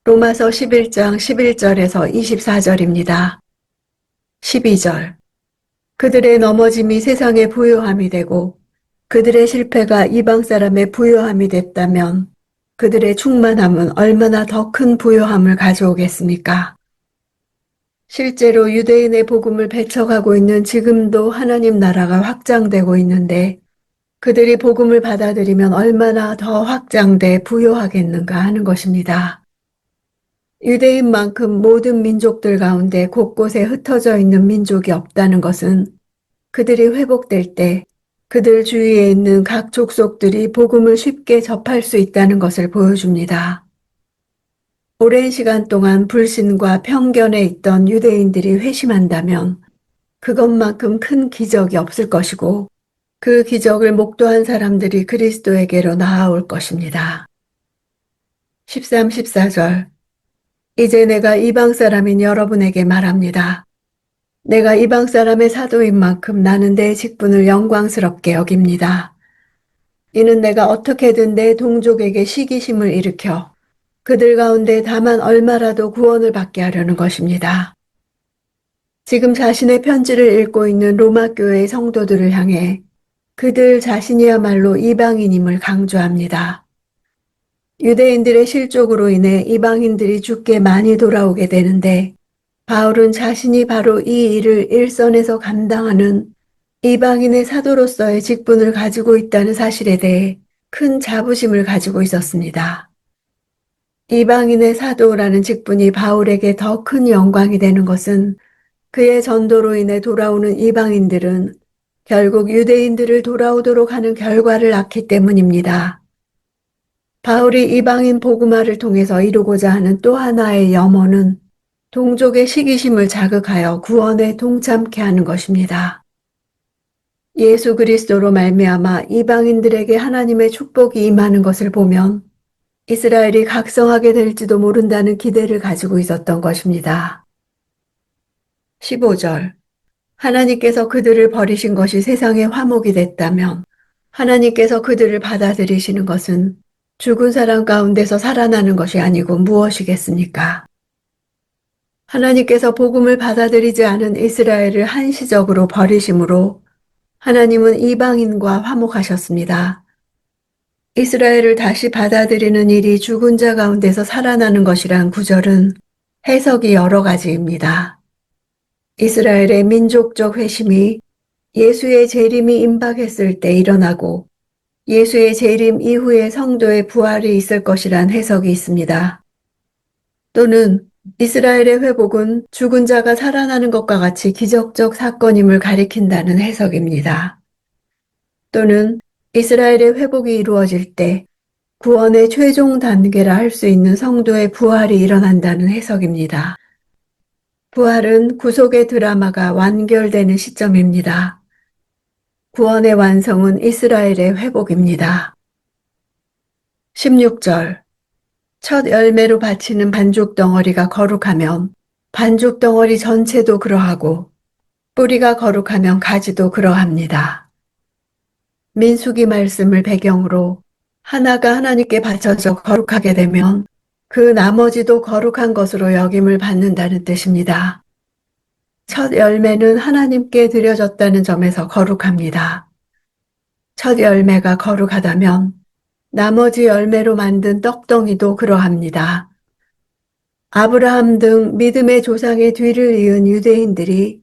로마서 11장 11절에서 24절입니다. 12절. 그들의 넘어짐이 세상의 부요함이 되고 그들의 실패가 이방 사람의 부요함이 됐다면 그들의 충만함은 얼마나 더 큰 부요함을 가져오겠습니까? 실제로 유대인의 복음을 배척하고 있는 지금도 하나님 나라가 확장되고 있는데 그들이 복음을 받아들이면 얼마나 더 확장돼 부요하겠는가 하는 것입니다. 유대인만큼 모든 민족들 가운데 곳곳에 흩어져 있는 민족이 없다는 것은 그들이 회복될 때 그들 주위에 있는 각 족속들이 복음을 쉽게 접할 수 있다는 것을 보여줍니다. 오랜 시간 동안 불신과 편견에 있던 유대인들이 회심한다면 그것만큼 큰 기적이 없을 것이고 그 기적을 목도한 사람들이 그리스도에게로 나아올 것입니다. 13, 14절. 이제 내가 이방 사람인 여러분에게 말합니다. 내가 이방 사람의 사도인 만큼 나는 내 직분을 영광스럽게 여깁니다. 이는 내가 어떻게든 내 동족에게 시기심을 일으켜 그들 가운데 다만 얼마라도 구원을 받게 하려는 것입니다. 지금 자신의 편지를 읽고 있는 로마 교회의 성도들을 향해 그들 자신이야말로 이방인임을 강조합니다. 유대인들의 실족으로 인해 이방인들이 죽게 많이 돌아오게 되는데 바울은 자신이 바로 이 일을 일선에서 감당하는 이방인의 사도로서의 직분을 가지고 있다는 사실에 대해 큰 자부심을 가지고 있었습니다. 이방인의 사도라는 직분이 바울에게 더 큰 영광이 되는 것은 그의 전도로 인해 돌아오는 이방인들은 결국 유대인들을 돌아오도록 하는 결과를 낳기 때문입니다. 바울이 이방인 복음화를 통해서 이루고자 하는 또 하나의 염원은 동족의 시기심을 자극하여 구원에 동참케 하는 것입니다. 예수 그리스도로 말미암아 이방인들에게 하나님의 축복이 임하는 것을 보면 이스라엘이 각성하게 될지도 모른다는 기대를 가지고 있었던 것입니다. 15절. 하나님께서 그들을 버리신 것이 세상의 화목이 됐다면 하나님께서 그들을 받아들이시는 것은 죽은 사람 가운데서 살아나는 것이 아니고 무엇이겠습니까? 하나님께서 복음을 받아들이지 않은 이스라엘을 한시적으로 버리심으로 하나님은 이방인과 화목하셨습니다. 이스라엘을 다시 받아들이는 일이 죽은 자 가운데서 살아나는 것이란 구절은 해석이 여러 가지입니다. 이스라엘의 민족적 회심이 예수의 재림이 임박했을 때 일어나고 예수의 재림 이후에 성도의 부활이 있을 것이란 해석이 있습니다. 또는 이스라엘의 회복은 죽은 자가 살아나는 것과 같이 기적적 사건임을 가리킨다는 해석입니다. 또는 이스라엘의 회복이 이루어질 때 구원의 최종 단계라 할 수 있는 성도의 부활이 일어난다는 해석입니다. 부활은 구속의 드라마가 완결되는 시점입니다. 구원의 완성은 이스라엘의 회복입니다. 16절. 첫 열매로 바치는 반죽 덩어리가 거룩하면 반죽 덩어리 전체도 그러하고 뿌리가 거룩하면 가지도 그러합니다. 민수기 말씀을 배경으로 하나가 하나님께 바쳐져 거룩하게 되면 그 나머지도 거룩한 것으로 여김을 받는다는 뜻입니다. 첫 열매는 하나님께 드려졌다는 점에서 거룩합니다. 첫 열매가 거룩하다면 나머지 열매로 만든 떡덩이도 그러합니다. 아브라함 등 믿음의 조상의 뒤를 이은 유대인들이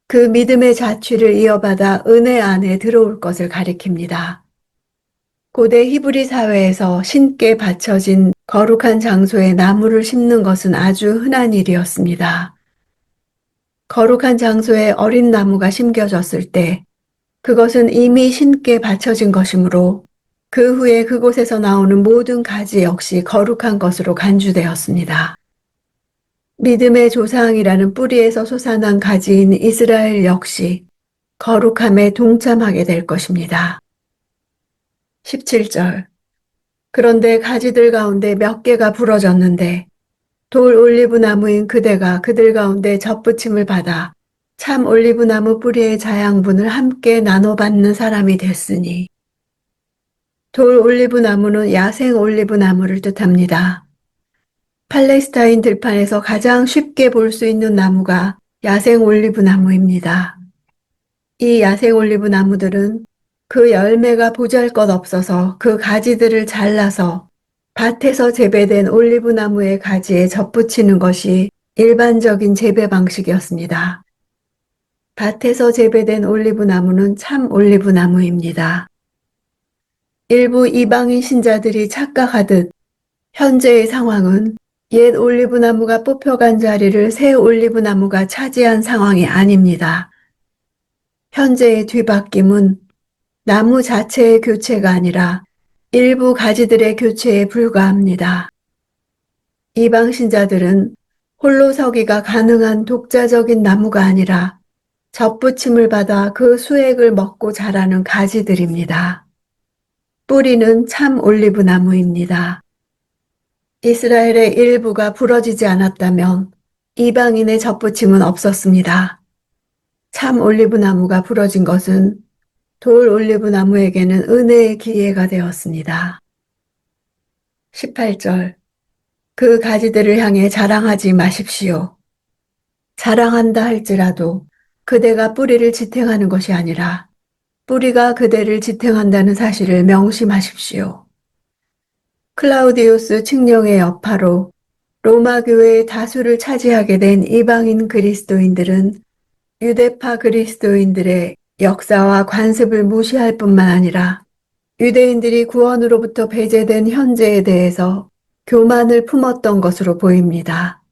그 믿음의 자취를 이어받아 은혜 안에 들어올 것을 가리킵니다. 고대 히브리 사회에서 신께 바쳐진 거룩한 장소에 나무를 심는 것은 아주 흔한 일이었습니다. 거룩한 장소에 어린 나무가 심겨졌을 때 그것은 이미 신께 바쳐진 것이므로 그 후에 그곳에서 나오는 모든 가지 역시 거룩한 것으로 간주되었습니다. 믿음의 조상이라는 뿌리에서 솟아난 가지인 이스라엘 역시 거룩함에 동참하게 될 것입니다. 17절. 그런데 가지들 가운데 몇 개가 부러졌는데 돌 올리브 나무인 그대가 그들 가운데 접붙임을 받아 참 올리브 나무 뿌리의 자양분을 함께 나눠 받는 사람이 됐으니 돌 올리브 나무는 야생 올리브 나무를 뜻합니다. 팔레스타인 들판에서 가장 쉽게 볼 수 있는 나무가 야생 올리브 나무입니다. 이 야생 올리브 나무들은 그 열매가 보잘것없어서 그 가지들을 잘라서 밭에서 재배된 올리브 나무의 가지에 접붙이는 것이 일반적인 재배 방식이었습니다. 밭에서 재배된 올리브 나무는 참 올리브 나무입니다. 일부 이방인 신자들이 착각하듯 현재의 상황은 옛 올리브 나무가 뽑혀간 자리를 새 올리브 나무가 차지한 상황이 아닙니다. 현재의 뒤바뀜은 나무 자체의 교체가 아니라 일부 가지들의 교체에 불과합니다. 이방 신자들은 홀로 서기가 가능한 독자적인 나무가 아니라 접붙임을 받아 그 수액을 먹고 자라는 가지들입니다. 뿌리는 참 올리브 나무입니다. 이스라엘의 일부가 부러지지 않았다면 이방인의 접붙임은 없었습니다. 참 올리브 나무가 부러진 것은 돌 올리브 나무에게는 은혜의 기회가 되었습니다. 18절. 그 가지들을 향해 자랑하지 마십시오. 자랑한다 할지라도 그대가 뿌리를 지탱하는 것이 아니라 뿌리가 그대를 지탱한다는 사실을 명심하십시오. 클라우디우스 칙령의 여파로 로마 교회의 다수를 차지하게 된 이방인 그리스도인들은 유대파 그리스도인들의 역사와 관습을 무시할 뿐만 아니라 유대인들이 구원으로부터 배제된 현재에 대해서 교만을 품었던 것으로 보입니다.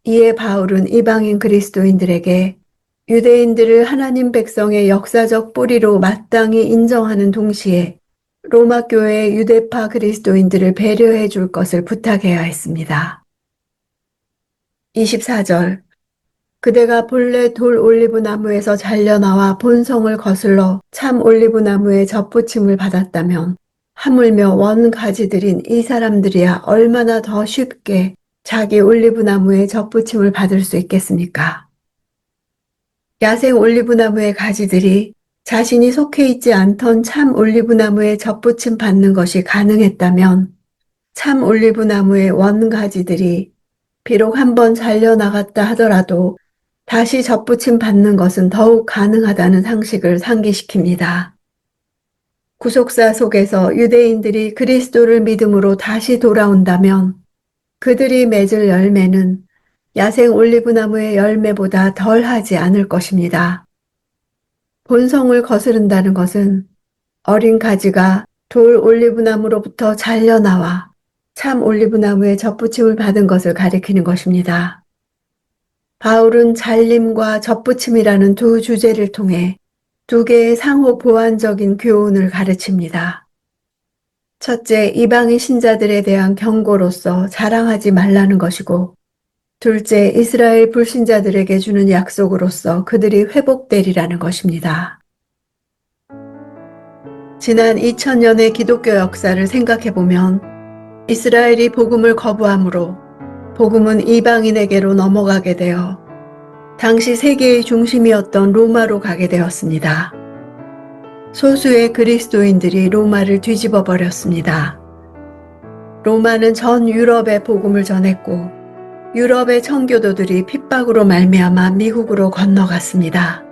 이에 바울은 이방인 그리스도인들에게 유대인들을 하나님 백성의 역사적 뿌리로 마땅히 인정하는 동시에 로마 교회의 유대파 그리스도인들을 배려해 줄 것을 부탁해야 했습니다. 24절. 그대가 본래 돌 올리브 나무에서 잘려나와 본성을 거슬러 참 올리브 나무의 접붙임을 받았다면 하물며 원 가지들인 이 사람들이야 얼마나 더 쉽게 자기 올리브 나무의 접붙임을 받을 수 있겠습니까? 야생 올리브 나무의 가지들이 자신이 속해 있지 않던 참 올리브 나무의 접붙임 받는 것이 가능했다면 참 올리브 나무의 원 가지들이 비록 한번 잘려나갔다 하더라도 다시 접붙임 받는 것은 더욱 가능하다는 상식을 상기시킵니다. 구속사 속에서 유대인들이 그리스도를 믿음으로 다시 돌아온다면 그들이 맺을 열매는 야생 올리브나무의 열매보다 덜하지 않을 것입니다. 본성을 거스른다는 것은 어린 가지가 돌 올리브나무로부터 잘려나와 참 올리브나무에 접붙임을 받은 것을 가리키는 것입니다. 바울은 잘림과 접붙임이라는 두 주제를 통해 두 개의 상호 보완적인 교훈을 가르칩니다. 첫째, 이방인 신자들에 대한 경고로서 자랑하지 말라는 것이고, 둘째, 이스라엘 불신자들에게 주는 약속으로서 그들이 회복되리라는 것입니다. 지난 2000년의 기독교 역사를 생각해보면 이스라엘이 복음을 거부함으로 복음은 이방인에게로 넘어가게 되어 당시 세계의 중심이었던 로마로 가게 되었습니다. 소수의 그리스도인들이 로마를 뒤집어 버렸습니다. 로마는 전 유럽에 복음을 전했고 유럽의 청교도들이 핍박으로 말미암아 미국으로 건너갔습니다.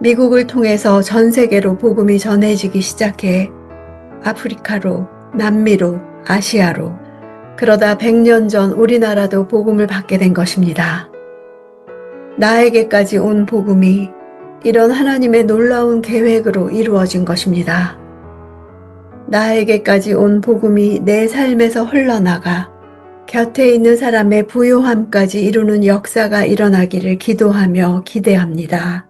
미국을 통해서 전 세계로 복음이 전해지기 시작해 아프리카로, 남미로, 아시아로, 그러다 100년 전 우리나라도 복음을 받게 된 것입니다. 나에게까지 온 복음이 이런 하나님의 놀라운 계획으로 이루어진 것입니다. 나에게까지 온 복음이 내 삶에서 흘러나가 곁에 있는 사람의 부요함까지 이루는 역사가 일어나기를 기도하며 기대합니다.